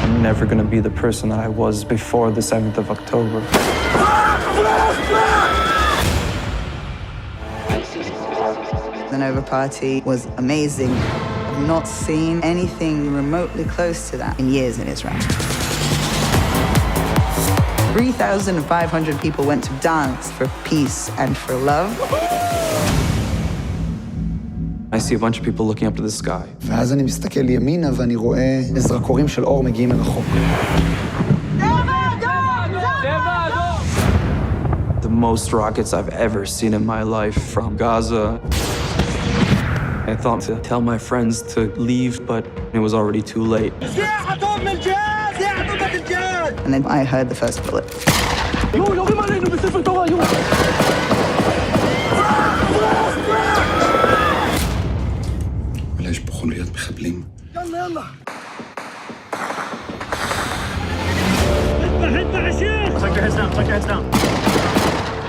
I'm never going to be the person that I was before the 7th of October. The Nova party was amazing. I've not seen anything remotely close to that in years in Israel. 3,500 people went to dance for peace and for love. I see a bunch of people looking up to the sky. ואז אני מסתכל ימינה ואני רואה זרקורים של אור מגיעים מרחוק. The most rockets I've ever seen in my life from Gaza. I thought to tell my friends to leave, but it was already too late. And then I heard the first bullet. אולי יש פה חוליית מחבלים. יאללה.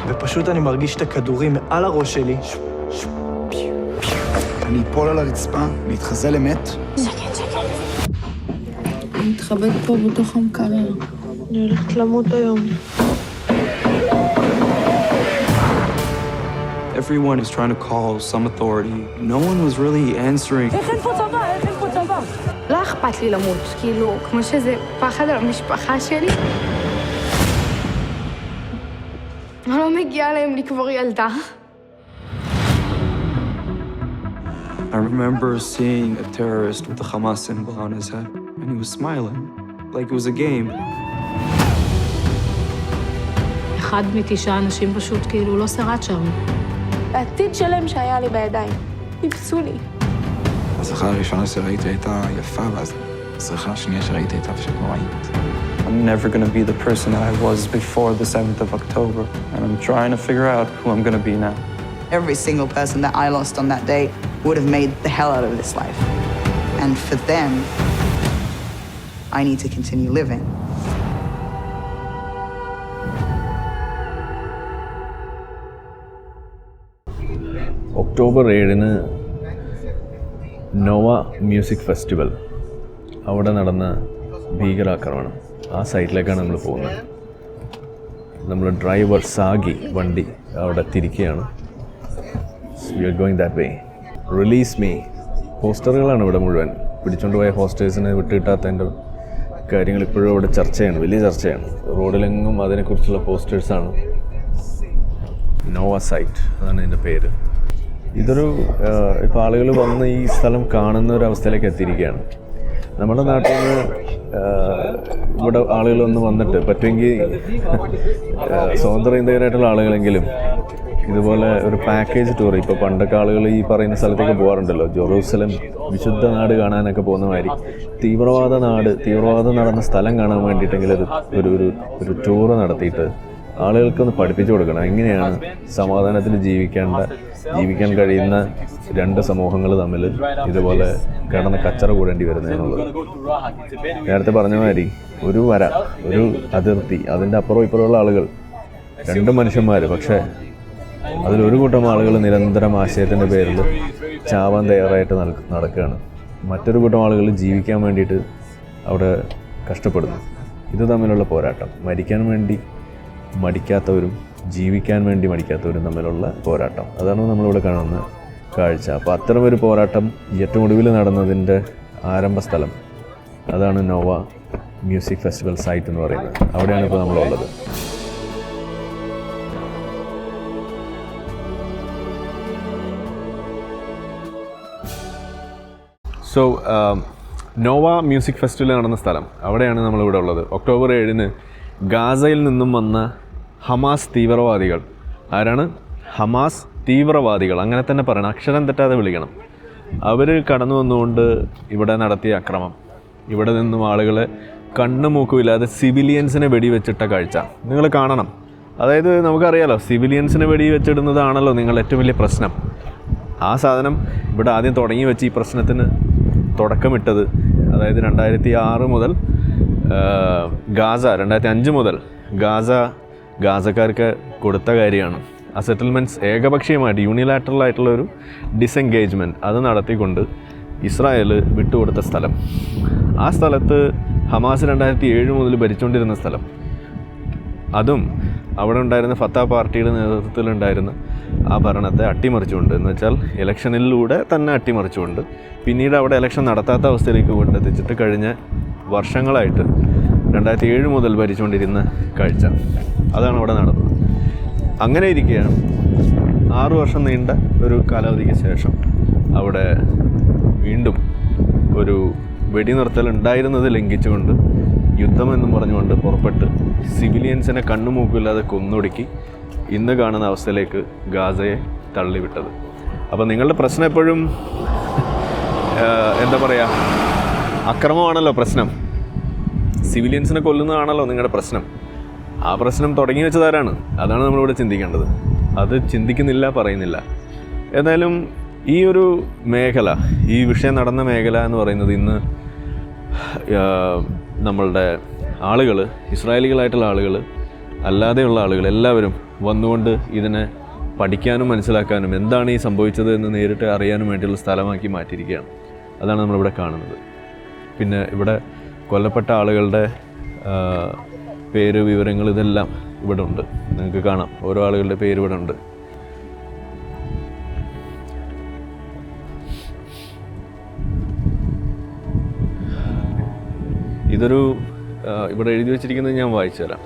ופשוט אני מרגיש את הכדורים מעל הראש שלי. אני אפול על הרצפה, להתחזה למת. אני מתחבאת פה בתוך המקרר. אני הולכת למות היום. Everyone was trying to call some authority. No one was really answering. איך אין פה צבא? איך אין פה צבא? לא אכפת לי למות, כאילו, כמו שזה פחד על המשפחה שלי. אני לא מגיעה להם לקבור ילדה. I remember seeing a terrorist with the Hamas symbol on his head, and he was smiling, like it was a game. אחד מ9 אנשים פשוט כאילו לא שרד שם. העתיד שלם שהיה לי בידיים, טיפסו לי. הזרחה הראשונה שראיתי הייתה יפה, ואז הזרחה השנייה שראיתי הייתה פשוט נוראית. I'm never going to be the person that I was before the 7th of October, and I'm trying to figure out who I'm going to be now. Every single person that I lost on that day would have made the hell out of this life. And for them, I need to continue living. October 7 Nova music festival അവിടെ നടന്ന ഭീകരാക്രമണം ആ സൈറ്റിലേക്കാണ് നമ്മൾ പോകുന്നത്. നമ്മൾ driver സാഗി വണ്ടി അവിടെ തിരിക്കുകയാണ്. We are going that way. Release me പോസ്റ്ററുകളാണ് ഇവിടെ മുഴുവൻ. പിടിച്ചുകൊണ്ട് പോയ ഹോസ്റ്റേഴ്സിനെ വിട്ടുകിട്ടാത്തതിൻ്റെ കാര്യങ്ങൾ ഇപ്പോഴും ഇവിടെ ചർച്ചയാണ്, വലിയ ചർച്ചയാണ്. റോഡിലെങ്ങും അതിനെക്കുറിച്ചുള്ള പോസ്റ്റേഴ്സാണ്. നോവ സൈറ്റ് അതാണ് ഇതിൻ്റെ പേര്. ഇതൊരു ഇപ്പോൾ ആളുകൾ വന്ന് ഈ സ്ഥലം കാണുന്ന ഒരു അവസ്ഥയിലേക്ക് എത്തിയിരിക്കുകയാണ്. നമ്മുടെ നാട്ടിൽ നിന്ന് ഇവിടെ ആളുകൾ ഒന്ന് വന്നിട്ട് പറ്റുമെങ്കിൽ സ്വതന്ത്ര ഇന്ത്യക്കാരായിട്ടുള്ള ആളുകളെങ്കിലും ഇതുപോലെ ഒരു പാക്കേജ് ടൂർ, ഇപ്പോൾ പണ്ടൊക്കെ ആളുകൾ ഈ പറയുന്ന സ്ഥലത്തേക്ക് പോകാറുണ്ടല്ലോ, ജെറൂസലം വിശുദ്ധ നാട് കാണാനൊക്കെ പോകുന്ന മാതിരി തീവ്രവാദം നടന്ന സ്ഥലം കാണാൻ വേണ്ടിയിട്ടെങ്കിലും ഒരു ടൂറ് നടത്തിയിട്ട് ആളുകൾക്കൊന്ന് പഠിപ്പിച്ചു കൊടുക്കണം എങ്ങനെയാണ് സമാധാനത്തിൽ ജീവിക്കാൻ കഴിയുന്ന രണ്ട് സമൂഹങ്ങൾ തമ്മിൽ ഇതുപോലെ കിടന്ന് കച്ചറ കൂടേണ്ടി വരുന്നത് എന്നുള്ളത്. നേരത്തെ പറഞ്ഞ മാതിരി ഒരു അതിർത്തി, അതിൻ്റെ അപ്പുറം ഇപ്പുറമുള്ള ആളുകൾ രണ്ട് മനുഷ്യന്മാർ, പക്ഷേ അതിലൊരു കൂട്ടം ആളുകൾ നിരന്തരം ആശയത്തിൻ്റെ പേരിൽ ചാവാൻ തയ്യാറായിട്ട് നടക്കുകയാണ്. മറ്റൊരു കൂട്ടം ആളുകൾ ജീവിക്കാൻ വേണ്ടിയിട്ട് അവിടെ കഷ്ടപ്പെടുന്നു. ഇത് തമ്മിലുള്ള പോരാട്ടം, മരിക്കാൻ വേണ്ടി മടിക്കാത്തവരും ജീവിക്കാൻ വേണ്ടി മടിക്കാത്തവരും തമ്മിലുള്ള പോരാട്ടം, അതാണ് നമ്മളിവിടെ കാണുന്ന കാഴ്ച. അപ്പോൾ അത്തരമൊരു പോരാട്ടം ഏറ്റവും ഒടുവിൽ നടന്നതിൻ്റെ ആരംഭ സ്ഥലം അതാണ് നോവ മ്യൂസിക് ഫെസ്റ്റിവൽ സൈറ്റ് എന്ന് പറയുന്നത്. അവിടെയാണ് ഇപ്പോൾ നമ്മളുള്ളത്. സോ നോവ മ്യൂസിക് ഫെസ്റ്റിവൽ നടന്ന സ്ഥലം അവിടെയാണ് നമ്മളിവിടെ ഉള്ളത്. ഒക്ടോബർ 7 ഗാസയിൽ നിന്നും വന്ന ഹമാസ് തീവ്രവാദികൾ, ആരാണ് ഹമാസ് തീവ്രവാദികൾ, അങ്ങനെ തന്നെ പറയണം, അക്ഷരം തെറ്റാതെ വിളിക്കണം. അവർ കടന്നു വന്നുകൊണ്ട് ഇവിടെ നടത്തിയ അക്രമം, ഇവിടെ നിന്നും ആളുകളെ കണ്ണുമൂക്കുമില്ലാതെ സിവിലിയൻസിനെ വെടിവെച്ചിട്ട കാഴ്ച നിങ്ങൾ കാണണം. അതായത് നമുക്കറിയാലോ, സിവിലിയൻസിനെ വെടിവെച്ചിടുന്നതാണല്ലോ നിങ്ങളുടെ ഏറ്റവും വലിയ പ്രശ്നം. ആ സാധനം ഇവിടെ ആദ്യം തുടങ്ങി വെച്ച് ഈ പ്രശ്നത്തിന് തുടക്കമിട്ടത്, അതായത് 2006 മുതൽ ഗാസ, 2005 മുതൽ ഗാസക്കാർക്ക് കൊടുത്ത കാര്യമാണ്. ആ സെറ്റിൽമെൻറ്റ്സ് ഏകപക്ഷീയമായിട്ട് യൂണിലാറ്ററൽ ആയിട്ടുള്ളൊരു ഡിസെൻഗേജ്മെൻറ്റ് അത് നടത്തിക്കൊണ്ട് ഇസ്രായേൽ വിട്ടുകൊടുത്ത സ്ഥലം. ആ സ്ഥലത്ത് ഹമാസ് 2007 മുതൽ ഭരിച്ചുകൊണ്ടിരുന്ന സ്ഥലം. അതും അവിടെ ഉണ്ടായിരുന്ന ഫത്താ പാർട്ടിയുടെ നേതൃത്വത്തിലുണ്ടായിരുന്ന ആ ഭരണത്തെ അട്ടിമറിച്ചുകൊണ്ട്, എന്ന് വെച്ചാൽ ഇലക്ഷനിലൂടെ തന്നെ അട്ടിമറിച്ചുകൊണ്ട് പിന്നീട് അവിടെ ഇലക്ഷൻ നടത്താത്ത അവസ്ഥയിലേക്ക് കൊണ്ടെത്തിച്ചിട്ട് കഴിഞ്ഞ വർഷങ്ങളായിട്ട് 2007 മുതൽ ഭരിച്ചുകൊണ്ടിരുന്ന കാഴ്ച അതാണ് അവിടെ നടന്നത്. അങ്ങനെ ഇരിക്കുകയാണ് 6 വർഷം നീണ്ട ഒരു കാലാവധിക്ക് ശേഷം അവിടെ വീണ്ടും ഒരു വെടിനിർത്തൽ ഉണ്ടായിരുന്നത് ലംഘിച്ചുകൊണ്ട് യുദ്ധമെന്നും പറഞ്ഞുകൊണ്ട് പുറപ്പെട്ട് സിവിലിയൻസിനെ കണ്ണുമൂക്കില്ലാതെ കൊന്നൊടുക്കി ഇന്ന് കാണുന്ന അവസ്ഥയിലേക്ക് ഗാസയെ തള്ളിവിട്ടത്. അപ്പോൾ നിങ്ങളുടെ പ്രശ്നം എപ്പോഴും എന്താ പറയുക, അക്രമമാണല്ലോ പ്രശ്നം, സിവിലിയൻസിനെ കൊല്ലുന്നതാണല്ലോ നിങ്ങളുടെ പ്രശ്നം. ആ പ്രശ്നം തുടങ്ങി വെച്ചതാരാണ്? അതാണ് നമ്മളിവിടെ ചിന്തിക്കേണ്ടത്. അത് ചിന്തിക്കുന്നില്ല, പറയുന്നില്ല. എന്തായാലും ഈ ഒരു മേഖല, ഈ വിഷയം നടന്ന മേഖല എന്ന് പറയുന്നത് ഇന്ന് നമ്മളുടെ ആളുകൾ, ഇസ്രായേലികളായിട്ടുള്ള ആളുകൾ, അല്ലാതെയുള്ള ആളുകൾ എല്ലാവരും വന്നുകൊണ്ട് ഇതിനെ പഠിക്കാനും മനസ്സിലാക്കാനും എന്താണ് ഈ സംഭവിച്ചത് എന്ന് നേരിട്ട് അറിയാനും വേണ്ടിയുള്ള സ്ഥലമാക്കി മാറ്റിയിരിക്കുകയാണ്. അതാണ് നമ്മളിവിടെ കാണുന്നത്. പിന്നെ ഇവിടെ കൊല്ലപ്പെട്ട ആളുകളുടെ പേര്, വിവരങ്ങൾ ഇതെല്ലാം ഇവിടെ ഉണ്ട്. നിങ്ങൾക്ക് കാണാം, ഓരോ ആളുകളുടെ പേര് ഇവിടെ ഉണ്ട്. ഇതൊരു ഇവിടെ എഴുതി വച്ചിരിക്കുന്നത് ഞാൻ വായിച്ചു തരാം.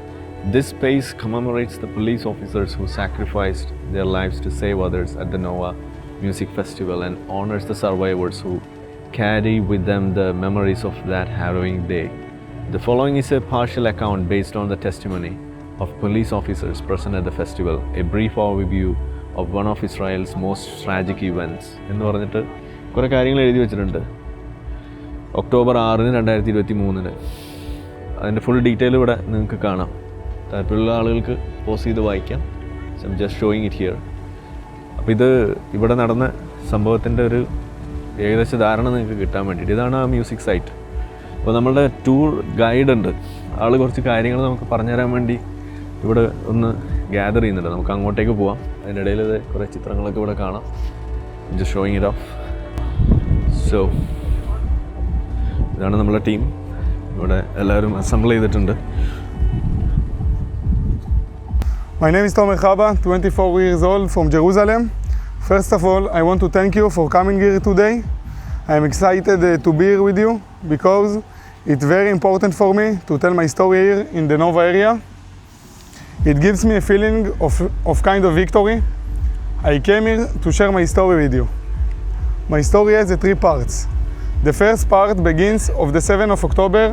This space commemorates the police officers who sacrificed their lives to save others at the Nova Music Festival and honors the survivors who carry with them the memories of that harrowing day. The following is a partial account based on the testimony of police officers present at the festival, a brief overview of one of Israel's most tragic events. എന്ന് പറഞ്ഞിട്ട് കുറേ കാര്യങ്ങൾ എഴുതി വെച്ചിട്ടുണ്ട്. October 6, 2023 അതിൻ്റെ full detail ഇവിടെ നിങ്ങൾക്ക് കാണാം. താല്പര്യമുള്ള ആളുകൾക്ക് പോസ് ചെയ്ത് വായിക്കാം. Just showing it here. അപ്പോൾ ഇത് ഇവിടെ നടന്ന സംഭവത്തിൻ്റെ ഒരു ഏകദേശ ധാരണ നിങ്ങൾക്ക് കിട്ടാൻ വേണ്ടിയിട്ട് ഇതാണ് ആ മ്യൂസിക് സൈറ്റ്. അപ്പോൾ നമ്മളുടെ ടൂർ ഗൈഡ് ഉണ്ട്, ആൾ കുറച്ച് കാര്യങ്ങൾ നമുക്ക് പറഞ്ഞുതരാൻ വേണ്ടി ഇവിടെ ഒന്ന് ഗ്യാദർ ചെയ്യുന്നുണ്ട്. നമുക്ക് അങ്ങോട്ടേക്ക് പോവാം. അതിനിടയിൽ ഇത് കുറേ ചിത്രങ്ങളൊക്കെ ഇവിടെ കാണാം. Just showing it off. So ഇതാണ് നമ്മളെ ടീം. ഇവിടെ എല്ലാവരും അസംബിൾ ചെയ്തിട്ടുണ്ട്. My name is Tomer Chaba, 24 years old, from Jerusalem. First of all, I want to thank you for coming here today. I am excited to be here with you because it's very important for me to tell my story here in the Nova area. It gives me a feeling of kind of victory. I came here to share my story with you. My story has 3 parts. The first part begins of the 7th of October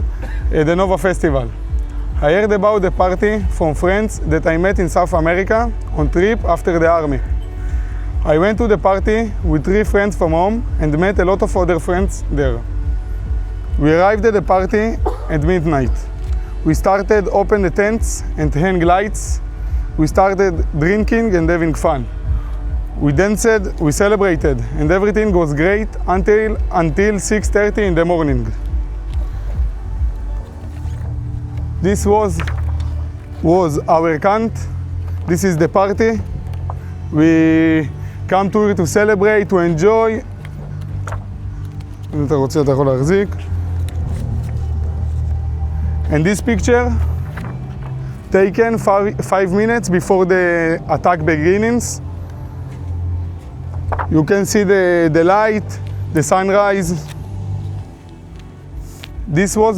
at the Nova Festival. I heard about the party from friends that I met in South America on trip after the army. I went to the party with 3 friends from home and met a lot of other friends there. We arrived at the party at midnight. We started open the tents and hang lights. We started drinking and having fun. We danced, we celebrated, and everything was great until 6:30 in the morning. This was our camp. This is the party. We come to here to celebrate, to enjoy. אם אתה רוצה, אתה יכול להחזיק. And this picture taken 5 minutes before the attack begins. You can see the light, the sunrise. This was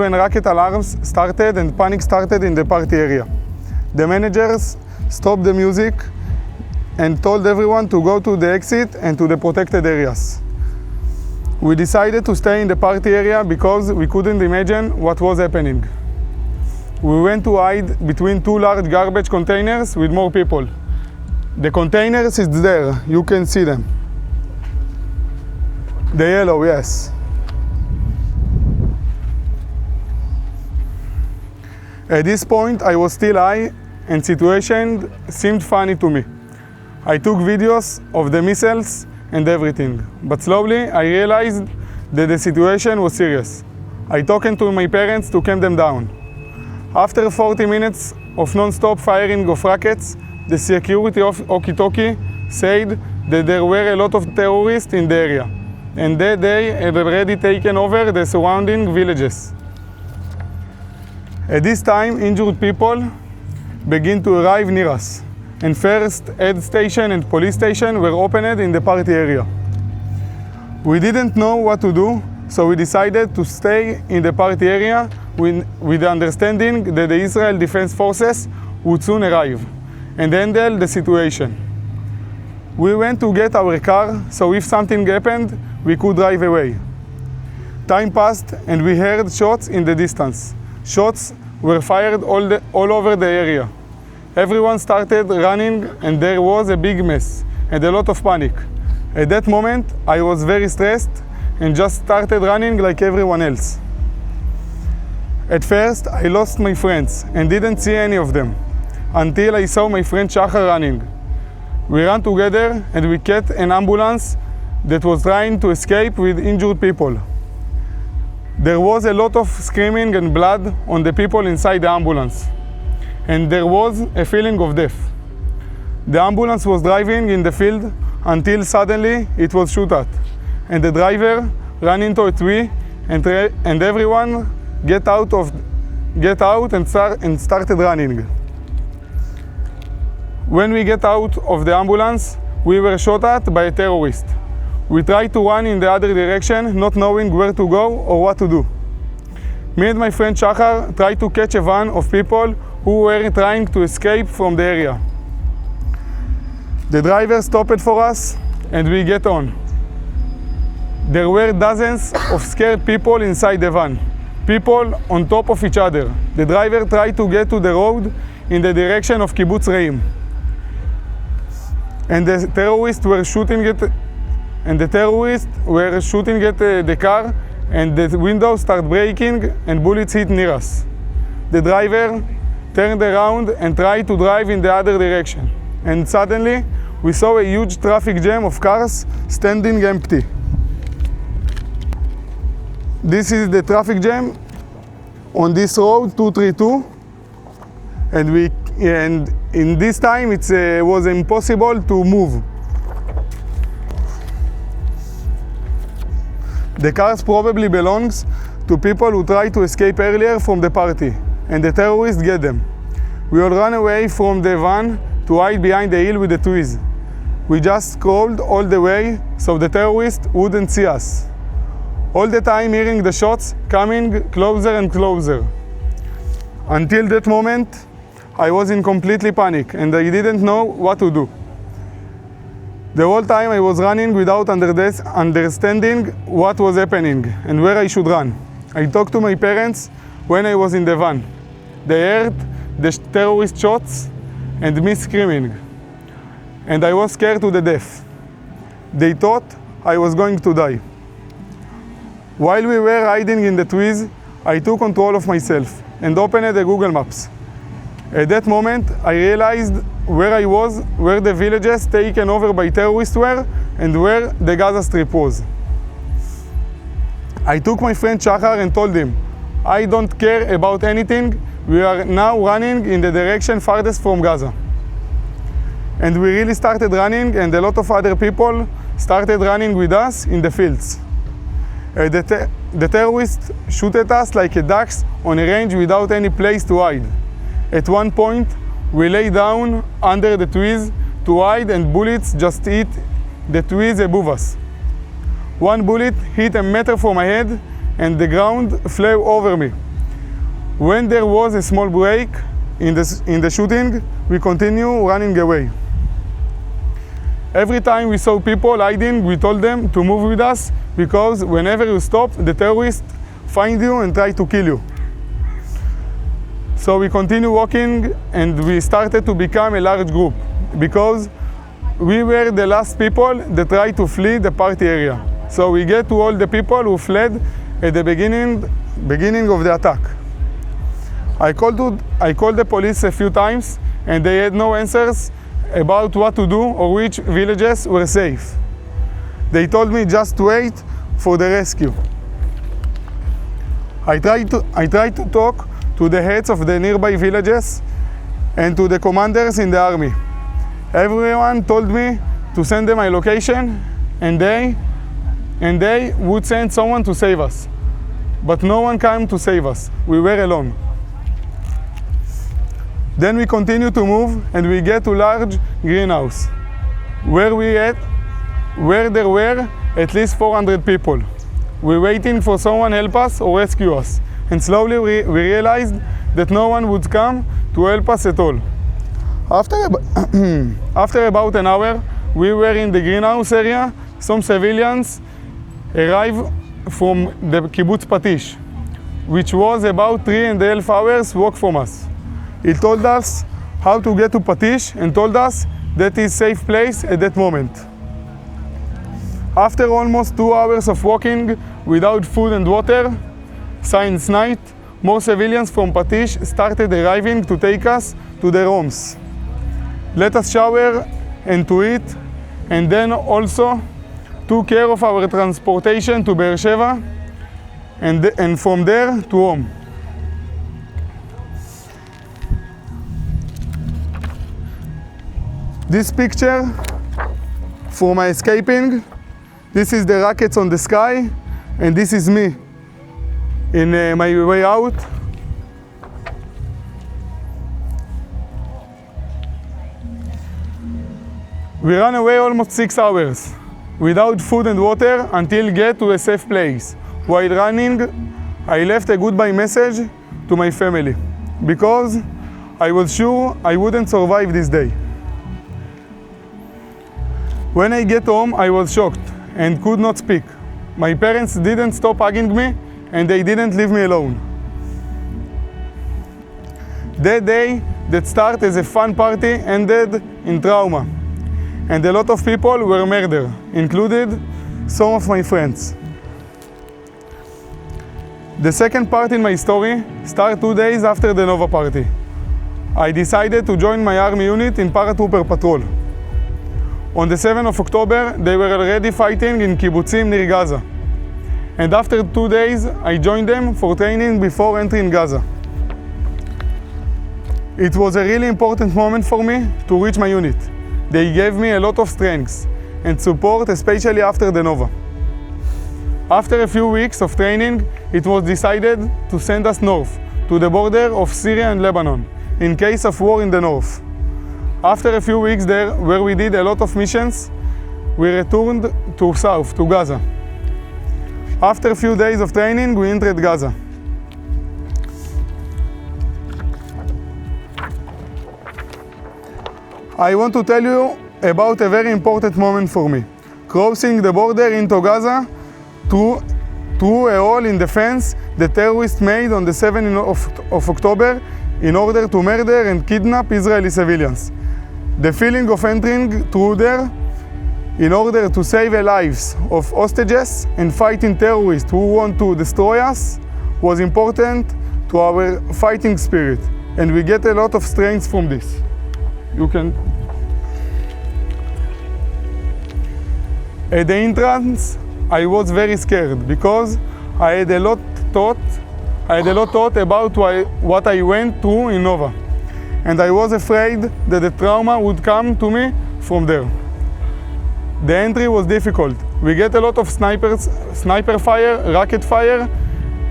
when rocket alarms started and panic started in the party area. The managers stopped the music and told everyone to go to the exit and to the protected areas. We decided to stay in the party area because we couldn't imagine what was happening. We went to hide between 2 large garbage containers with more people. The containers is there, you can see them. The yellow, yes. At this point, I was still high and situation seemed funny to me. I took videos of the missiles and everything, but slowly I realized that the situation was serious. I talked to my parents to calm them down. After 40 minutes of non-stop firing of rockets, the security of Okitoki said that there were a lot of terrorists in the area. and that day had already taken over the surrounding villages. At this time, injured people began to arrive near us, and first aid station and police station were opened in the party area. We didn't know what to do, so we decided to stay in the party area with the understanding that the Israel Defense Forces would soon arrive and handle the situation. We went to get our car, so if something happened, we could drive away. Time passed and we heard shots in the distance. Shots were fired all over the area. Everyone started running and there was a big mess and a lot of panic. At that moment, I was very stressed and just started running like everyone else. At first, I lost my friends and didn't see any of them until I saw my friend Shachar running. We ran together and we caught an ambulance that was trying to escape with injured people. There was a lot of screaming and blood on the people inside the ambulance, and there was a feeling of death. The ambulance was driving in the field until suddenly it was shot at, and the driver ran into a tree, and everyone get out and started running. When we get out of the ambulance, we were shot at by a terrorist. We tried to run in the other direction, not knowing where to go or what to do. Me and my friend Shachar tried to catch a van of people who were trying to escape from the area. The driver stopped for us and we get on. There were dozens of scared people inside the van, people on top of each other. The driver tried to get to the road in the direction of Kibbutz Reim. And the terrorists were shooting at the car, and the windows started breaking and bullets hit near us. The driver turned around and tried to drive in the other direction. And suddenly, we saw a huge traffic jam of cars standing empty. This is the traffic jam on this road 232, and in this time it was impossible to move. The cars probably belongs to people who tried to escape earlier from the party, and the terrorists get them. We all ran away from the van to hide behind the hill with the trees. We just crawled all the way so the terrorists wouldn't see us. All the time hearing the shots coming closer and closer. Until that moment, I was in completely panic and I didn't know what to do. The whole time I was running without understanding what was happening and where I should run. I talked to my parents when I was in the van. They heard the terrorist shots and me screaming. And I was scared to the death. They thought I was going to die. While we were hiding in the trees, I took control of myself and opened the Google Maps. At that moment, I realized where I was, where the villages taken over by terrorists were, and where the Gaza Strip was. I took my friend Shachar and told him, I don't care about anything, we are now running in the direction farthest from Gaza. And we really started running, and a lot of other people started running with us in the fields. The terrorists shoot at us like ducks on a range without any place to hide. At one point, we lay down under the trees to hide, and bullets just hit the trees above us. One bullet hit a meter from my head and the ground flew over me. When there was a small break in the shooting, we continued running away. Every time we saw people hiding, we told them to move with us because whenever you stop, the terrorists find you and try to kill you. So we continued walking and we started to become a large group because we were the last people that tried to flee the party area. So we get to all the people who fled at the beginning of the attack. I called the police a few times and they had no answers about what to do or which villages were safe. They told me just to wait for the rescue. I tried to talk to the heads of the nearby villages and to the commanders in the army. Everyone told me to send them my location and and they would send someone to save us. But no one came to save us. We were alone. Then we continue to move and we get to large greenhouse where there were at least 400 people. We're waiting for someone to help us or rescue us. And slowly we realized that no one would come to help us at all. After about an hour, we were in the greenhouse area. Some civilians arrived from the kibbutz Patish, which was about 3.5 hours walk from us. He told us how to get to Patish and told us that is a safe place at that moment. After almost 2 hours of walking without food and water, since night, more civilians from Patish started arriving to take us to their homes. Let us shower and to eat, and then also took care of our transportation to Be'er Sheva, and from there to home. This picture for my escaping, this is the rockets on the sky, and this is me in my way out. We ran away almost 6 hours without food and water until get to a safe place. While running, I left a goodbye message to my family because I was sure I wouldn't survive this day. When I get home, I was shocked and could not speak. My parents didn't stop hugging me and they didn't leave me alone. That day that started as a fun party ended in trauma, and a lot of people were murdered, included some of my friends. The second part in my story started 2 days after the Nova party. I decided to join my army unit in paratrooper patrol. On the 7th of October, they were already fighting in kibbutzim near Gaza. And after 2 days, I joined them for training before entering Gaza. It was a really important moment for me to reach my unit. They gave me a lot of strength and support, especially after the Nova. After a few weeks of training, it was decided to send us north, to the border of Syria and Lebanon, in case of war in the north. After a few weeks there, where we did a lot of missions, we returned to south, to Gaza. After a few days of training, we entered Gaza. I want to tell you about a very important moment for me. Crossing the border into Gaza through a hole in the fence the terrorists made on the 7th of October in order to murder and kidnap Israeli civilians. The feeling of entering through there in order to save the lives of hostages and fighting terrorists who want to destroy us was important to our fighting spirit, and we get a lot of strength from this. You can. At the entrance, I was very scared because I had a lot thought about what I went through in Nova, and I was afraid that the trauma would come to me from there. The entry was difficult. We get a lot of sniper fire, rocket fire,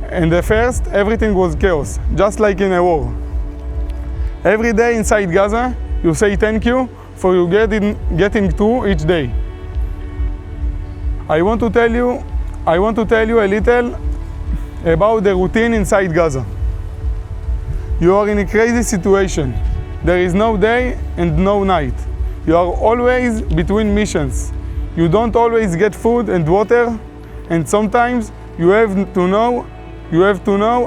and at first everything was chaos, just like in a war. Every day inside Gaza, you say thank you for you getting through each day. I want to tell you a little about the routine inside Gaza. You are in a crazy situation. There is no day and no night. You are always between missions. You don't always get food and water, and sometimes you have to know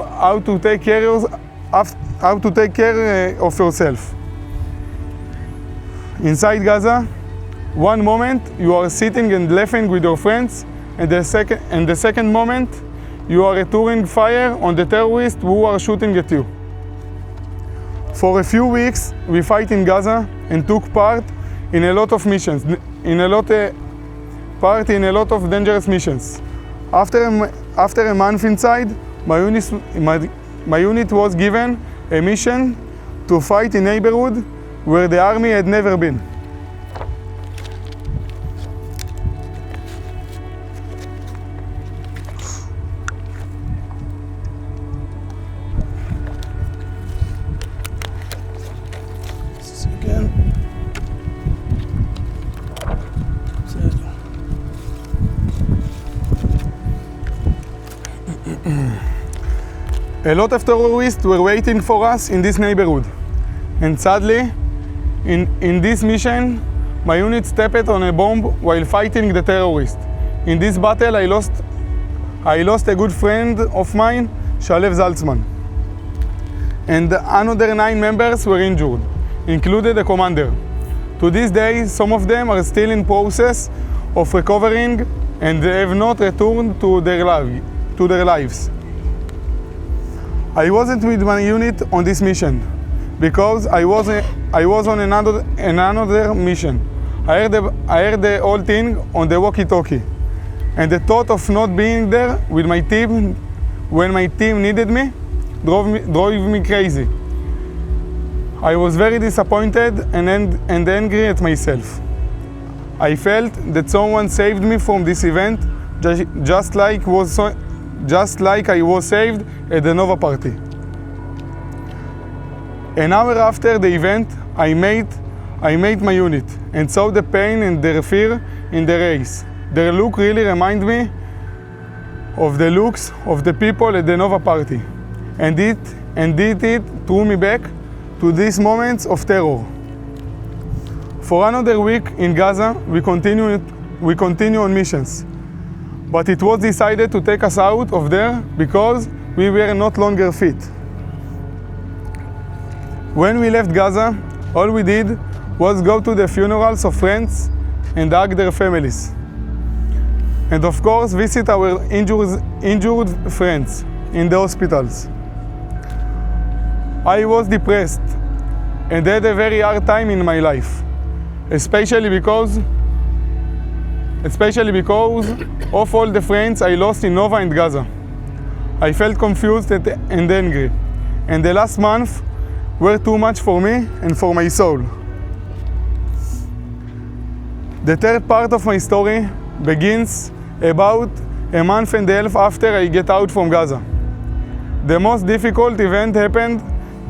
how to take care of yourself. Inside Gaza, one moment you are sitting and laughing with your friends, and the second moment you are returning fire on the terrorists who are shooting at you. For a few weeks, we fight in Gaza and took part in a lot of missions, in a lot of dangerous missions. After a month inside, my unit was given a mission to fight in neighborhood where the army had never been. A lot of terrorists were waiting for us in this neighborhood. And sadly, in this mission, my unit stepped on a bomb while fighting the terrorists. In this battle, I lost a good friend of mine, Shalev Zaltzman. And another 9 members were injured, including the commander. To this day, some of them are still in process of recovering and they have not returned to their lives. I wasn't with my unit on this mission because I was on another mission. I heard the whole thing on the walkie-talkie, and the thought of not being there with my team when my team needed me drove me crazy. I was very disappointed and angry at myself. I felt that someone saved me from this event, just like I was saved at the Nova party. An hour after the event, I met my unit and saw the pain and the fear in their eyes. Their look really reminded me of the looks of the people at the Nova party, and it threw me back to these moments of terror. For another week in Gaza, we continue on missions. But it was decided to take us out of there because we were not longer fit. When we left Gaza, all we did was go to the funerals of friends and hug their families. And of course, visit our injured friends in the hospitals. I was depressed and had a very hard time in my life, especially because of all the friends I lost in Nova and Gaza. I felt confused and angry, and the last month were too much for me and for my soul. The third part of my story begins about a month and a half after I get out from Gaza. The most difficult event happened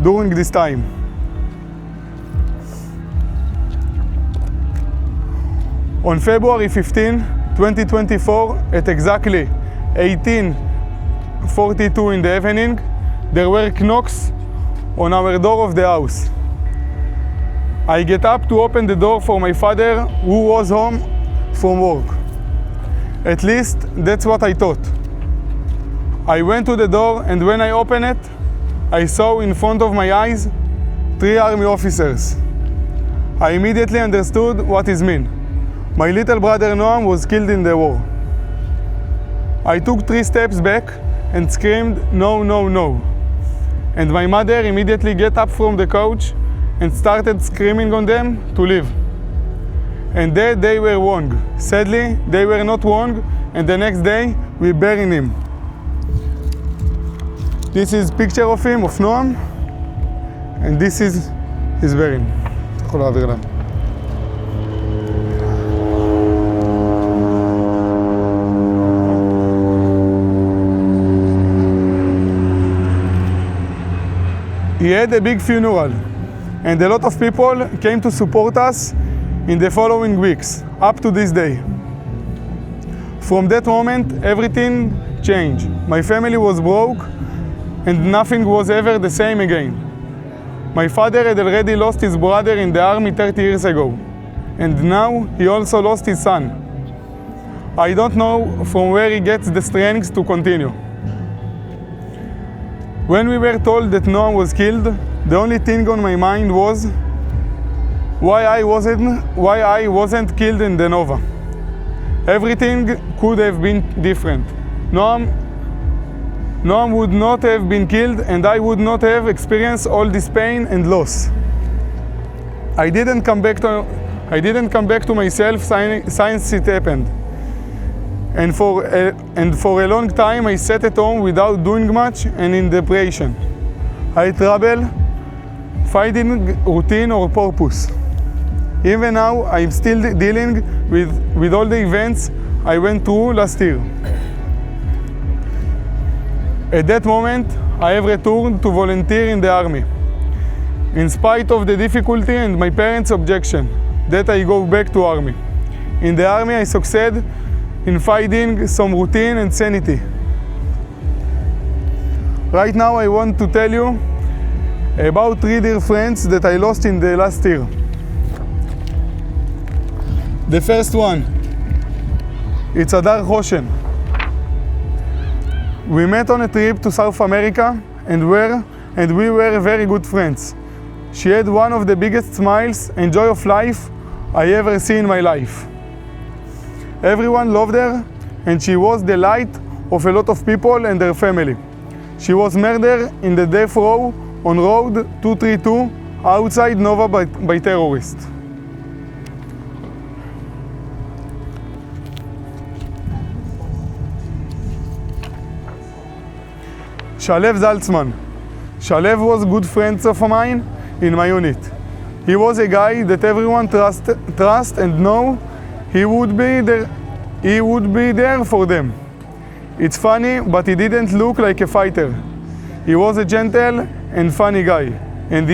during this time. On February 15, 2024, at exactly 18:42 in the evening, there were knocks on our door of the house. I get up to open the door for my father, who was home from work. At least that's what I thought. I went to the door, and when I opened it, I saw in front of my eyes 3 army officers. I immediately understood what it meant. My little brother Noam was killed in the war. I took 3 steps back and screamed, "No, no, no." And my mother immediately got up from the couch and started screaming on them to leave. And that they were wrong. Sadly, they were not wrong, and the next day we buried him. This is picture of him, of Noam, and this is his burying. אתה יכול להעביר להם. He had a big funeral, and a lot of people came to support us in the following weeks, up to this day. From that moment, everything changed. My family was broke, and nothing was ever the same again. My father had already lost his brother in the army 30 years ago, and now he also lost his son. I don't know from where he gets the strength to continue. When we were told that Noam was killed, the only thing on my mind was why I wasn't killed in the Nova. Everything could have been different. Noam would not have been killed, and I would not have experienced all this pain and loss. I didn't come back to myself since it happened. And for a long time I sat at home without doing much and in depression. I had trouble finding routine or purpose. Even now, I'm still dealing with all the events I went through last year. At that moment, I have returned to volunteer in the army. In spite of the difficulty and my parents' objection that I go back to army. In the army, I succeed in finding some routine and sanity. Right now I want to tell you about 3 dear friends that I lost in the last year. The first one, it's Adar Hoshen. We met on a trip to South America and we were very good friends. She had one of the biggest smiles and joy of life I ever seen in my life. Everyone loved her and she was the light of a lot of people and their family. She was murdered in the death row on road 232 outside Nova by terrorists. Shalev Zaltzman. Shalev was good friends of mine in my unit. He was a guy that everyone trust and know he would be there for them. It's funny, but he didn't look like a fighter. He was a gentle and funny guy, and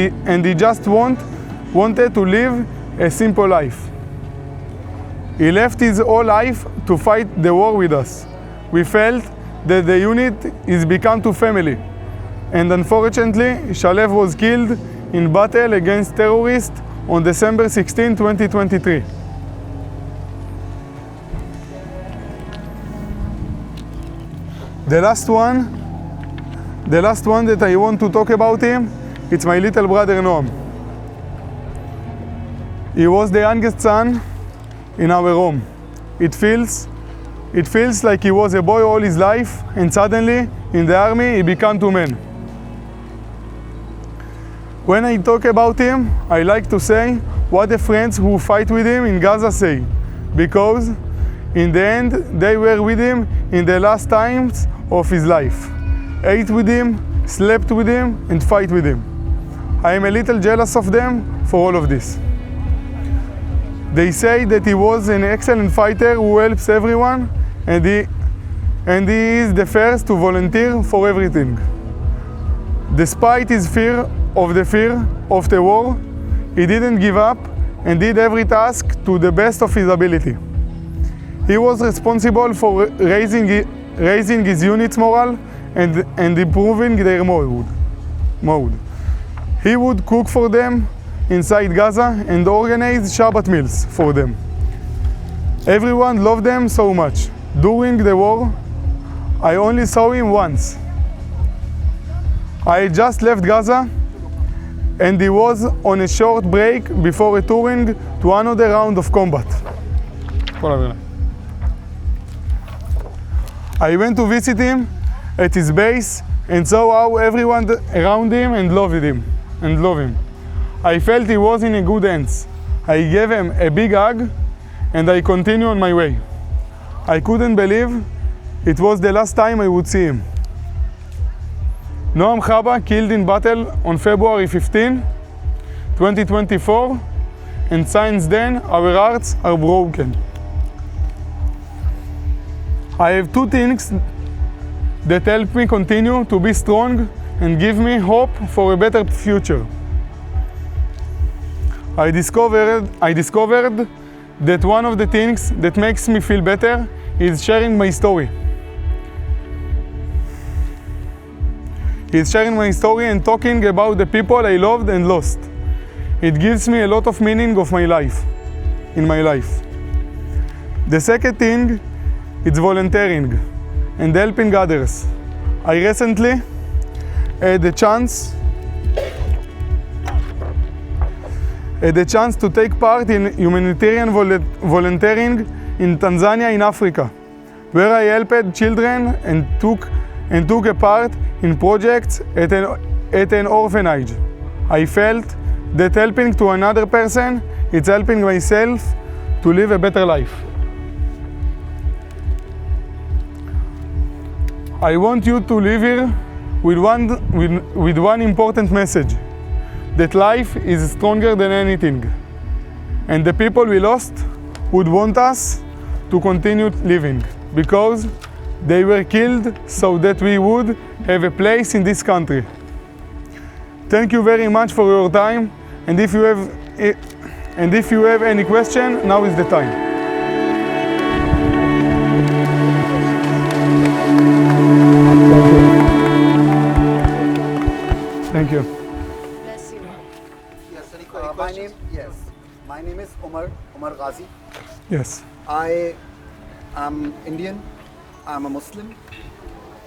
he just wanted to live a simple life. He left his whole life to fight the war with us. We felt that the unit is become to family, and unfortunately, Shalev was killed in battle against terrorists on December 16, 2023. The last one that I want to talk about him, it's my little brother Noam. He was the youngest son in our home. It feels like he was a boy all his life, and suddenly in the army he became 2 men. When I talk about him, I like to say what the friends who fight with him in Gaza say, because in the end they were with him in the last times of his life. Ate with him, slept with him, and fight with him. I am a little jealous of them for all of this. They say that he was an excellent fighter who helps everyone, and he is the first to volunteer for everything. Despite his fear of the war, he didn't give up and did every task to the best of his ability. He was responsible for raising his unit's morale and improving their mode. He would cook for them inside Gaza and organize Shabbat meals for them. Everyone loved them so much. During the war, I only saw him once. I just left Gaza and he was on a short break before returning to another round of combat. I went to visit him at his base and saw how everyone around him loved him. I felt he was in a good hands. I gave him a big hug and I continued on my way. I couldn't believe it was the last time I would see him. Noam Chaba killed in battle on February 15, 2024, and since then our hearts are broken. I have 2 things that help me continue to be strong and give me hope for a better future. I discovered that one of the things that makes me feel better is sharing my story. Sharing my story and talking about the people I loved and lost. It gives me a lot of meaning in my life. The second thing is volunteering and helping others. I recently had the chance to take part in humanitarian volunteering in Tanzania in Africa, where I helped children and took a part in projects at an orphanage. I felt that helping to another person is helping myself to live a better life. I want you to leave here with one important message, that life is stronger than anything, and the people we lost would want us to continue living, because they were killed so that we would have a place in this country. Thank you very much for your time, and if you have any question, now is the time. My name is Umar Ghazi. Yes. I am Indian, I am a Muslim,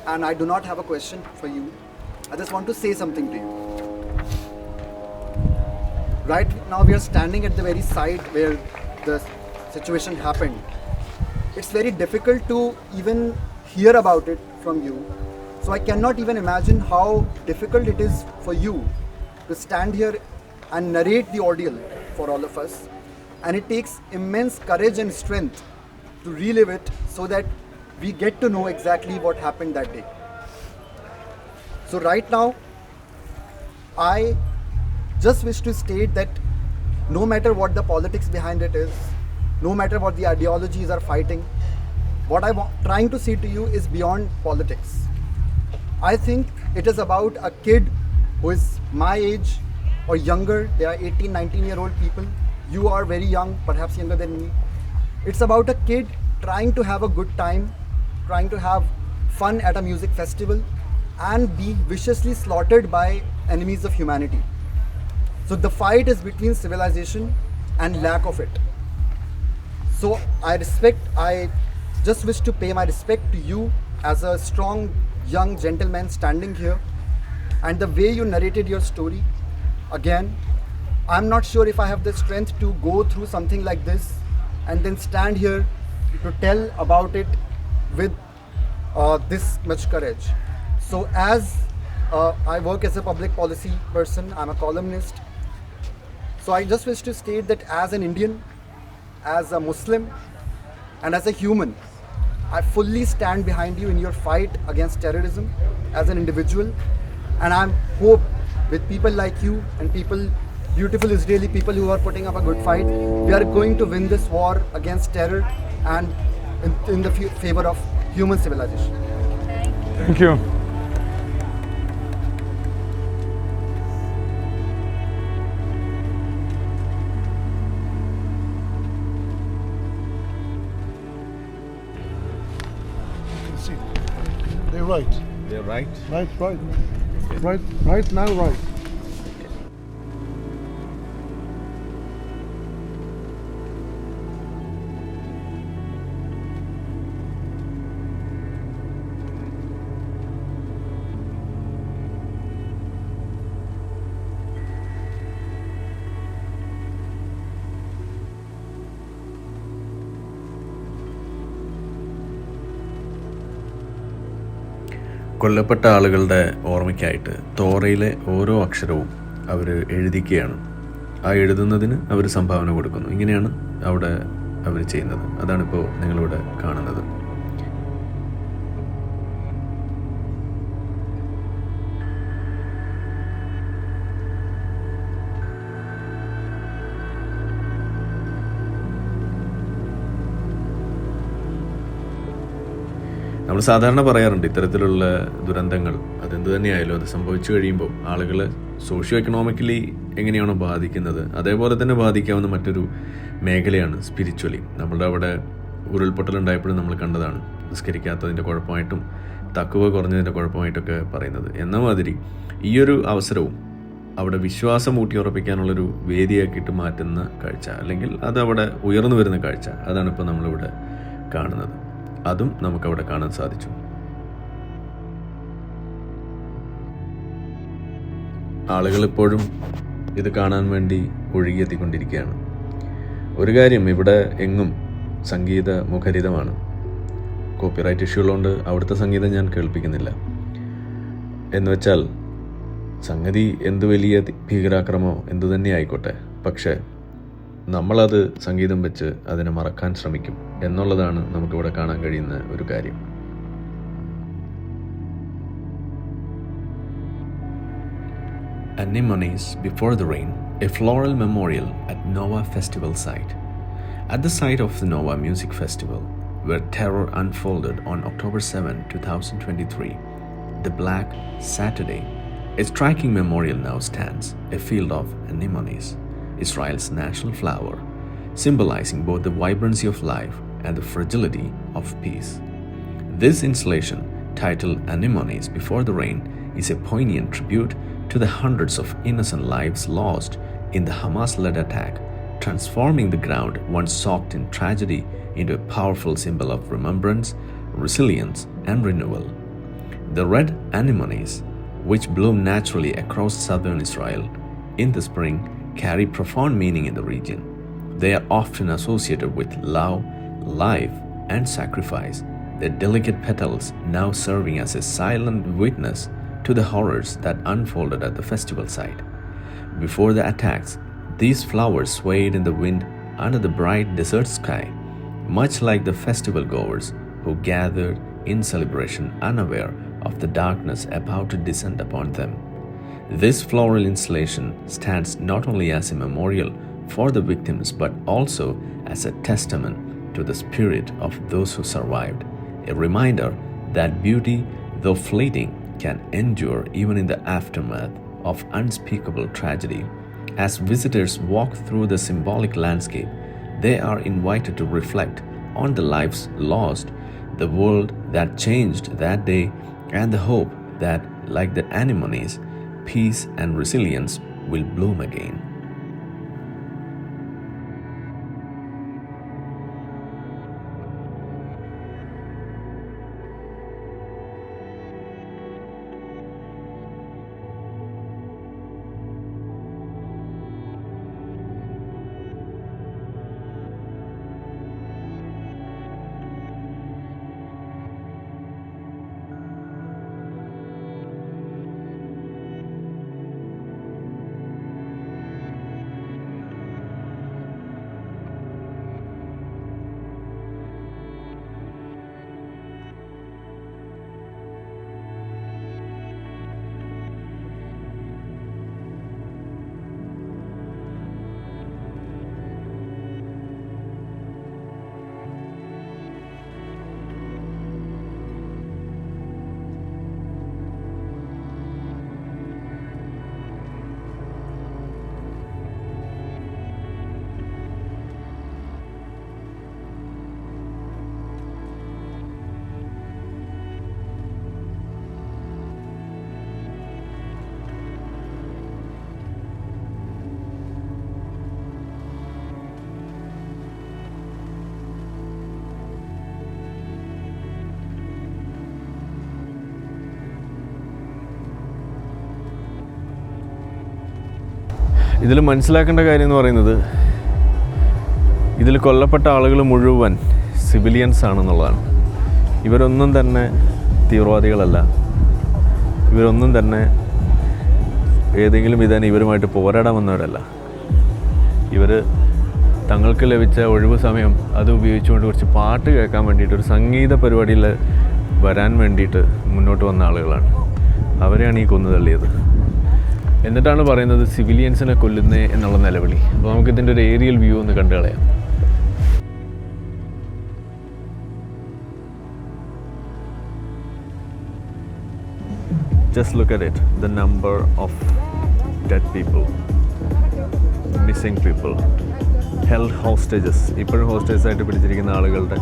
and I do not have a question for you. I just want to say something to you. Right now we are standing at the very site where the situation happened. It's very difficult to even hear about it from you. So I cannot even imagine how difficult it is for you to stand here and narrate the ordeal for all of us. And it takes immense courage and strength to relive it so that we get to know exactly what happened that day. So right now, I just wish to state that no matter what the politics behind it is, no matter what the ideologies are fighting, what I'm trying to say to you is beyond politics. I think it is about a kid who is my age or younger. They are 18, 19-year-old people. You are very young, perhaps younger than me. It's about a kid trying to have a good time, trying to have fun at a music festival, and be viciously slaughtered by enemies of humanity. So the fight is between civilization and lack of it. So I just wish to pay my respect to you as a strong young gentleman standing here, and the way you narrated your story. Again, I'm not sure if I have the strength to go through something like this and then stand here to tell about it with this much courage. So as I work as a public policy person, I'm a columnist. So I just wish to state that as an Indian, as a Muslim, and as a human, I fully stand behind you in your fight against terrorism as an individual. And I hope with people like you and beautiful Israeli people who are putting up a good fight, we are going to win this war against terror and in the favor of human civilization. Thank you. See, they're right. They're right. Right. Right now, right. കൊല്ലപ്പെട്ട ആളുകളുടെ ഓർമ്മയ്ക്കായിട്ട് തോറയിലെ ഓരോ അക്ഷരവും അവർ എഴുതിക്കുകയാണ്. ആ എഴുതുന്നതിന് അവർ സംഭാവന കൊടുക്കുന്നു. ഇങ്ങനെയാണ് അവിടെ അവർ ചെയ്യുന്നത്. അതാണിപ്പോൾ നിങ്ങളിവിടെ കാണുന്നത്. നമ്മൾ സാധാരണ പറയാറുണ്ട് ഇത്തരത്തിലുള്ള ദുരന്തങ്ങൾ അതെന്ത് തന്നെയായാലും അത് സംഭവിച്ചു കഴിയുമ്പോൾ ആളുകൾ സോഷ്യോ എക്കണോമിക്കലി എങ്ങനെയാണോ ബാധിക്കുന്നത് അതേപോലെ തന്നെ ബാധിക്കാവുന്ന മറ്റൊരു മേഖലയാണ് സ്പിരിച്വലി. നമ്മളുടെ അവിടെ ഉരുൾപൊട്ടലുണ്ടായപ്പോഴും നമ്മൾ കണ്ടതാണ് നിസ്കരിക്കാത്തതിൻ്റെ കുഴപ്പമായിട്ടും തക്കുവ കുറഞ്ഞതിൻ്റെ കുഴപ്പമായിട്ടൊക്കെ പറയുന്നത്. എന്ന മാതിരി ഈയൊരു അവസരവും അവിടെ വിശ്വാസം ഊട്ടിയുറപ്പിക്കാനുള്ളൊരു വേദിയാക്കിയിട്ട് മാറ്റുന്ന കാഴ്ച, അല്ലെങ്കിൽ അതവിടെ ഉയർന്നു വരുന്ന കാഴ്ച, അതാണിപ്പോൾ നമ്മളിവിടെ കാണുന്നത്. അതും നമുക്കവിടെ കാണാൻ സാധിച്ചു. ആളുകൾ ഇപ്പോഴും ഇത് കാണാൻ വേണ്ടി ഒഴുകിയെത്തിക്കൊണ്ടിരിക്കുകയാണ്. ഒരു കാര്യം, ഇവിടെ എങ്ങും സംഗീത മുഖരിതമാണ്. കോപ്പിറൈറ്റ് ഇഷ്യൂ ഉള്ളതുകൊണ്ട് അവിടുത്തെ സംഗീതം ഞാൻ കേൾപ്പിക്കുന്നില്ല. എന്നുവെച്ചാൽ സംഗതി എന്ത് വലിയ ഭീകരാക്രമോ എന്തു തന്നെ ആയിക്കോട്ടെ, പക്ഷേ നമ്മളത് സംഗീതം വെച്ച് അതിനെ മറക്കാൻ ശ്രമിക്കും എന്നുള്ളതാണ് നമുക്കിവിടെ കാണാൻ കഴിയുന്ന ഒരു കാര്യം. Anemones Before the Rain, a floral memorial at Nova Festival site. At the site of the Nova Music Festival, where terror unfolded on October 7, 2023, the Black Saturday, a striking memorial now stands, a field of anemones, Israel's national flower, symbolizing both the vibrancy of life and the fragility of peace. This installation, titled Anemones Before the Rain, is a poignant tribute to the hundreds of innocent lives lost in the Hamas-led attack transforming the ground once soaked in tragedy into a powerful symbol of remembrance, resilience, and renewal. The red anemones, which bloom naturally across southern Israel in the spring, carry profound meaning in the region. They are often associated with love, life, and sacrifice, their delicate petals now serving as a silent witness to the horrors that unfolded at the festival site. Before the attacks, these flowers swayed in the wind under the bright desert sky, much like the festival goers who gathered in celebration unaware of the darkness about to descend upon them. This floral installation stands not only as a memorial for the victims but also as a testament to the spirit of those who survived, a reminder that beauty, though fleeting, can endure even in the aftermath of unspeakable tragedy. As visitors walk through the symbolic landscape, they are invited to reflect on the lives lost, the world that changed that day, and the hope that, like the anemones, peace and resilience will bloom again. ഇതിൽ മനസ്സിലാക്കേണ്ട കാര്യം എന്ന് പറയുന്നത്, ഇതിൽ കൊല്ലപ്പെട്ട ആളുകൾ മുഴുവൻ civilians ആണെന്നുള്ളതാണ്. ഇവരൊന്നും തന്നെ തീവ്രവാദികളല്ല. ഇവരൊന്നും തന്നെ ഏതെങ്കിലും വിധേന ഇവരുമായിട്ട് പോരാടാൻ വന്നവരല്ല. ഇവർ തങ്ങൾക്ക് ലഭിച്ച ഒഴിവ് സമയം അത് ഉപയോഗിച്ചുകൊണ്ട് കുറച്ച് പാട്ട് കേൾക്കാൻ വേണ്ടിയിട്ട്, ഒരു സംഗീത പരിപാടിയിൽ വരാൻ വേണ്ടിയിട്ട് മുന്നോട്ട് വന്ന ആളുകളാണ്. അവരെയാണ് ഈ കൊന്നു തള്ളിയത്. എന്നിട്ടാണ് പറയുന്നത് സിവിലിയൻസിനെ കൊല്ലുന്നേ എന്നുള്ള നിലവിളി. അപ്പോൾ നമുക്കിതിൻ്റെ ഒരു ഏരിയൽ വ്യൂ ഒന്ന് കണ്ടു കളയാം. Just look at it, the number of dead people, missing people, held hostages. ഇപ്പോഴും ഹോസ്റ്റേജ് ആയിട്ട് പിടിച്ചിരിക്കുന്ന ആളുകളുടെ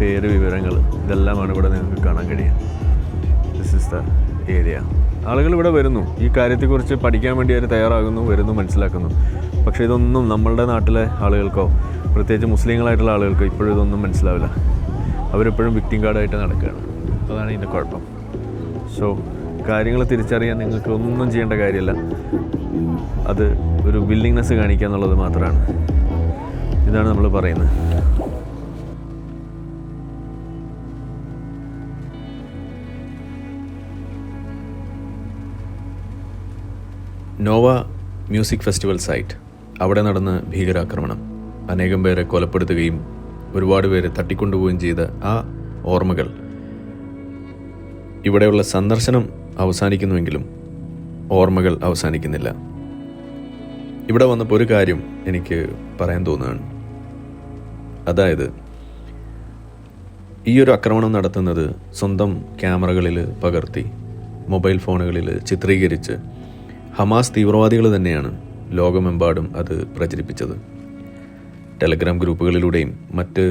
പേര്, വിവരങ്ങൾ, ഇതെല്ലാമാണ് ഇവിടെ നിങ്ങൾക്ക് കാണാൻ കഴിയുക. This is the area. ആളുകൾ ഇവിടെ വരുന്നു, ഈ കാര്യത്തെക്കുറിച്ച് പഠിക്കാൻ വേണ്ടി അവർ തയ്യാറാകുന്നു, വരുന്നു, മനസ്സിലാക്കുന്നു. പക്ഷേ ഇതൊന്നും നമ്മളുടെ നാട്ടിലെ ആളുകൾക്കോ പ്രത്യേകിച്ച് മുസ്ലിങ്ങളായിട്ടുള്ള ആളുകൾക്കോ ഇപ്പോഴും ഇതൊന്നും മനസ്സിലാവില്ല. അവരെപ്പോഴും വിക്ടിം കാർഡായിട്ട് നടക്കുകയാണ്. അതാണ് ഇതിൻ്റെ കുഴപ്പം. സോ കാര്യങ്ങൾ തിരിച്ചറിയാൻ നിങ്ങൾക്ക് ഒന്നും ചെയ്യേണ്ട കാര്യമില്ല. അത് ഒരു വില്ലിങ്നെസ് കാണിക്കുക എന്നുള്ളത് മാത്രമാണ്. ഇതാണ് നമ്മൾ പറയുന്നത്. നോവ മ്യൂസിക് ഫെസ്റ്റിവൽ സൈറ്റ്, അവിടെ നടന്ന ഭീകരാക്രമണം, അനേകം പേരെ കൊലപ്പെടുത്തുകയും ഒരുപാട് പേരെ തട്ടിക്കൊണ്ടുപോവുകയും ചെയ്ത ആ ഓർമ്മകൾ. ഇവിടെയുള്ള സന്ദർശനം അവസാനിക്കുന്നുവെങ്കിലും ഓർമ്മകൾ അവസാനിക്കുന്നില്ല. ഇവിടെ വന്നപ്പോൾ ഒരു കാര്യം എനിക്ക് പറയാൻ തോന്നുകയാണ്. അതായത് ഈ ഒരു ആക്രമണം നടത്തുന്നത് സ്വന്തം ക്യാമറകളിൽ പകർത്തി, മൊബൈൽ ഫോണുകളിൽ ചിത്രീകരിച്ച് ഹമാസ് തീവ്രവാദികൾ തന്നെയാണ് ലോകമെമ്പാടും അത് പ്രചരിപ്പിച്ചത്. ടെലഗ്രാം ഗ്രൂപ്പുകളിലൂടെയും മറ്റ്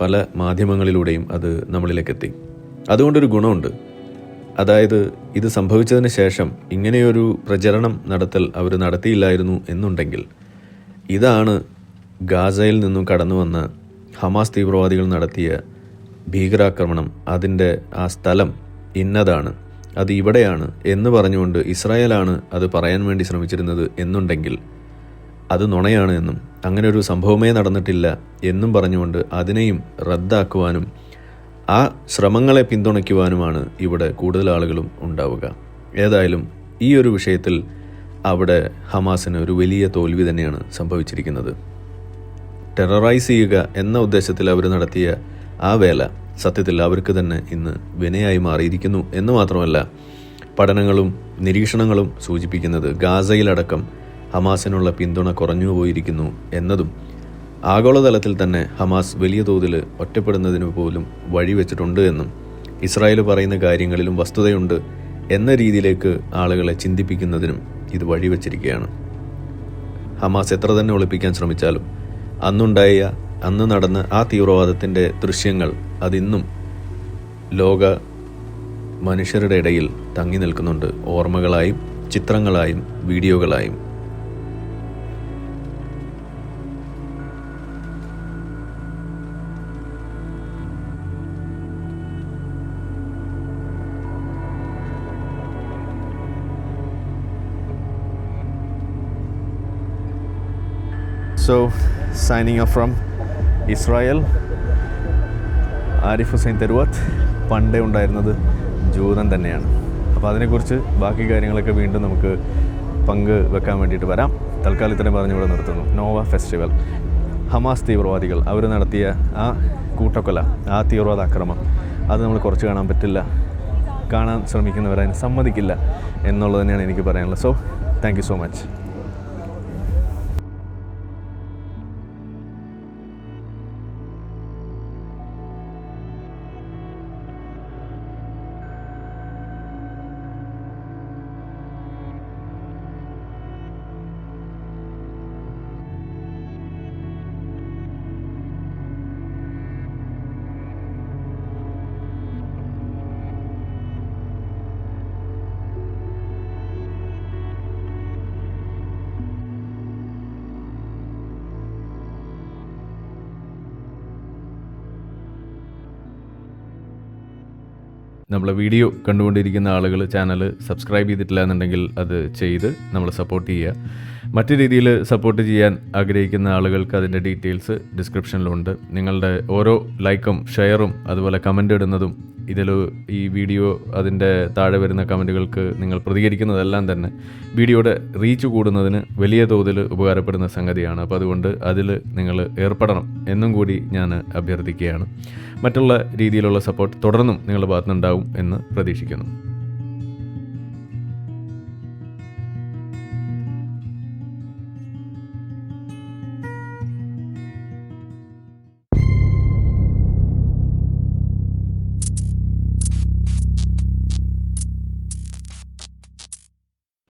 പല മാധ്യമങ്ങളിലൂടെയും അത് നമ്മളിലേക്കെത്തി. അതുകൊണ്ടൊരു ഗുണമുണ്ട്. അതായത് ഇത് സംഭവിച്ചതിന് ശേഷം ഇങ്ങനെയൊരു പ്രചരണം നടത്തൽ അവർ നടത്തിയില്ലായിരുന്നു എന്നുണ്ടെങ്കിൽ ഇതാണ് ഗാസയിൽ നിന്നും കടന്നു വന്ന ഹമാസ് തീവ്രവാദികൾ നടത്തിയ ഭീകരാക്രമണം, അതിൻ്റെ ആ സ്ഥലം ഇന്നതാണ്, അത് ഇവിടെയാണ് എന്ന് പറഞ്ഞുകൊണ്ട് ഇസ്രായേലാണ് അത് പറയാൻ വേണ്ടി ശ്രമിച്ചിരുന്നത് എന്നുണ്ടെങ്കിൽ അത് നുണയാണ് എന്നും അങ്ങനെ ഒരു സംഭവമേ നടന്നിട്ടില്ല എന്നും പറഞ്ഞുകൊണ്ട് അതിനെയും റദ്ദാക്കുവാനും ആ ശ്രമങ്ങളെ പിന്തുണയ്ക്കുവാനുമാണ് ഇവിടെ കൂടുതൽ ആളുകളും ഉണ്ടാവുക. ഏതായാലും ഈ ഒരു വിഷയത്തിൽ അവിടെ ഹമാസിന് ഒരു വലിയ തോൽവി തന്നെയാണ് സംഭവിച്ചിരിക്കുന്നത്. ടെററൈസ് ചെയ്യുക എന്ന ഉദ്ദേശത്തിൽ അവർ നടത്തിയ ആ വേല സത്യത്തിൽ അവർക്ക് തന്നെ ഇന്ന് വിനയായി മാറിയിരിക്കുന്നു എന്ന് മാത്രമല്ല, പഠനങ്ങളും നിരീക്ഷണങ്ങളും സൂചിപ്പിക്കുന്നത് ഗാസയിലടക്കം ഹമാസിനുള്ള പിന്തുണ കുറഞ്ഞു പോയിരിക്കുന്നു എന്നതും ആഗോളതലത്തിൽ തന്നെ ഹമാസ് വലിയ തോതിൽ ഒറ്റപ്പെടുന്നതിന് പോലും വഴിവെച്ചിട്ടുണ്ട് എന്നും ഇസ്രായേൽ പറയുന്ന കാര്യങ്ങളിലും വസ്തുതയുണ്ട് എന്ന രീതിയിലേക്ക് ആളുകളെ ചിന്തിപ്പിക്കുന്നതിനും ഇത് വഴിവെച്ചിരിക്കുകയാണ്. ഹമാസ് എത്ര തന്നെ ഒളിപ്പിക്കാൻ ശ്രമിച്ചാലും അന്ന് നടന്ന ആ തീവ്രവാദത്തിൻ്റെ ദൃശ്യങ്ങൾ അതിന്നും ലോക മനുഷ്യരുടെ ഇടയിൽ തങ്ങി നിൽക്കുന്നുണ്ട്, ഓർമ്മകളായും ചിത്രങ്ങളായും വീഡിയോകളായും. So, signing off from Israel, Arif Hussain തെരുവത്ത്. പണ്ടേ ഉണ്ടായിരുന്നത് ജൂതൻ തന്നെയാണ്. അപ്പോൾ അതിനെക്കുറിച്ച് ബാക്കി കാര്യങ്ങളൊക്കെ വീണ്ടും നമുക്ക് പങ്ക് വെക്കാൻ വേണ്ടിയിട്ട് വരാം. തൽക്കാലം ഇത്രയും പറഞ്ഞിവിടെ നിർത്തുന്നു. നോവ ഫെസ്റ്റിവൽ, ഹമാസ് തീവ്രവാദികൾ അവർ നടത്തിയ ആ കൂട്ടക്കൊല, ആ തീവ്രവാദ ആക്രമണം, അത് നമ്മൾ കുറച്ച് കാണാൻ പറ്റില്ല, കാണാൻ ശ്രമിക്കുന്നവരതിന് സമ്മതിക്കില്ല എന്നുള്ളത് തന്നെയാണ് എനിക്ക് പറയാനുള്ളത്. So thank you so much. നമ്മളെ വീഡിയോ കണ്ടുകൊണ്ടിരിക്കുന്ന ആളുകൾ ചാനൽ സബ്സ്ക്രൈബ് ചെയ്തിട്ടില്ല എന്നുണ്ടെങ്കിൽ അത് ചെയ്ത് നമ്മളെ സപ്പോർട്ട് ചെയ്യുക. മറ്റു രീതിയിൽ സപ്പോർട്ട് ചെയ്യാൻ ആഗ്രഹിക്കുന്ന ആളുകൾക്ക് അതിൻ്റെ ഡീറ്റെയിൽസ് ഡിസ്ക്രിപ്ഷനിലുണ്ട്. നിങ്ങളുടെ ഓരോ ലൈക്കും ഷെയറും അതുപോലെ കമൻ്റ് ഇടുന്നതും ഈ വീഡിയോ അതിൻ്റെ താഴെ വരുന്ന കമൻറ്റുകൾക്ക് നിങ്ങൾ പ്രതികരിക്കുന്നതെല്ലാം തന്നെ വീഡിയോയുടെ റീച്ച് കൂടുന്നതിന് വലിയ തോതിൽ ഉപകാരപ്പെടുന്ന സംഗതിയാണ്. അപ്പോൾ അതുകൊണ്ട് അതിൽ നിങ്ങൾ ഏർപ്പെടണം എന്നും കൂടി ഞാൻ അഭ്യർത്ഥിക്കുകയാണ്. മറ്റുള്ള രീതിയിലുള്ള സപ്പോർട്ട് തുടർന്നും നിങ്ങളുടെ ഭാഗത്തുനിന്നുണ്ടാവും എന്ന് പ്രതീക്ഷിക്കുന്നു.